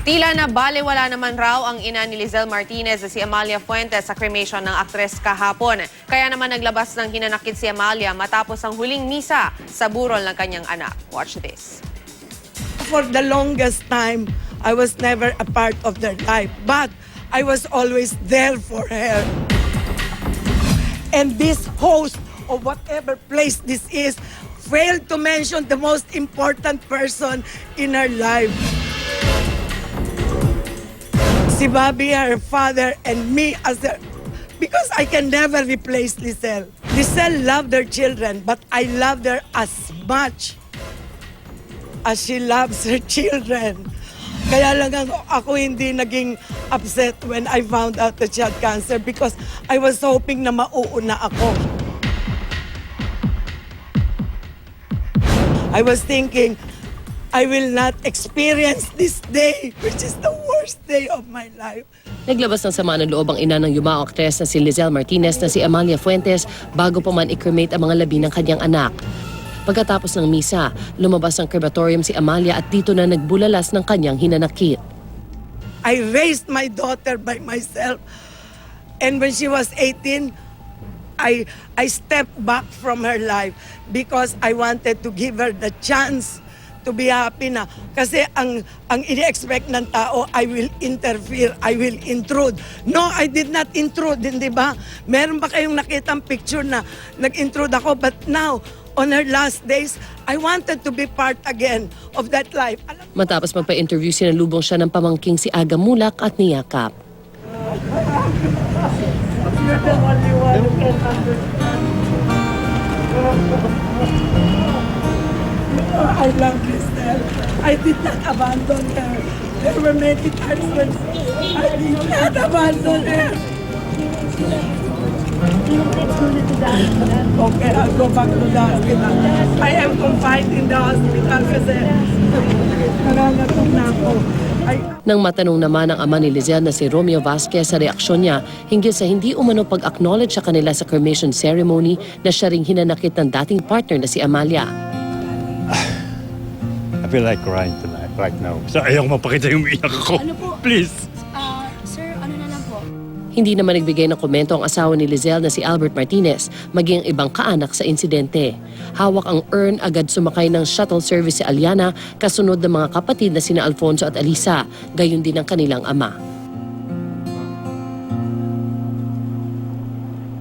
Tila na balewala naman raw ang ina ni Lizelle Martinez na si Amalia Fuentes sa cremation ng aktres kahapon. Kaya naman naglabas ng hinanakit si Amalia matapos ang huling misa sa burol ng kanyang anak. Watch this. For the longest time, I was never a part of their life, but I was always there for her. And this host of whatever place this is failed to mention the most important person in her life. Si Bobby, her father, and me as her, because I can never replace Lizelle. Lizelle loved her children, but I loved her as much as she loves her children. Kaya lang ako hindi naging upset when I found out that she had cancer because I was hoping na mauuna ako. I was thinking, I will not experience this day, which is the worst day of my life. Naglabas ng sama ng loob ang ina ng yumaong aktres na si Lizelle Martinez na si Amalia Fuentes bago pa man i-cremate ang mga labi ng kanyang anak. Pagkatapos ng misa, lumabas ng crematorium si Amalia at dito na nagbulalas ng kanyang hinanakit. I raised my daughter by myself, and when she was 18, I stepped back from her life because I wanted to give her the chance to be happy na. Kasi ang ini-expect ng tao, I will interfere, I will intrude. No, I did not intrude, hindi ba? Meron ba kayong nakitang picture na nag-intrude ako? But now, on her last days, I wanted to be part again of that life. Matapos magpa-interview, sinalubong siya ng pamangking si Aga Mulak at niyakap. You're the only one who can understand. I love Lizelle. I did not abandon her. There were many times when I did not abandon her. Okay, I'll go back to the hospital. I am confined in the hospital kasi nangangatog na ako. Nang matanong naman ang ama ni Lizelle na si Romeo Vasquez sa reaksyon niya hinggil sa hindi umano pag-acknowledge sa kanila sa cremation ceremony na siya ring hinanakit ng dating partner na si Amalia. I feel like crying tonight, right now. So ayaw mapakita yung iyak ko. Ano po? Please. Sir, ano na lang po? Hindi naman nagbigay ng komento ang asawa ni Lizelle na si Albert Martinez, maging ang ibang kaanak sa insidente. Hawak ang urn, agad sumakay ng shuttle service si Aliana, kasunod ng mga kapatid na sina Alfonso at Alisa, gayon din ang kanilang ama.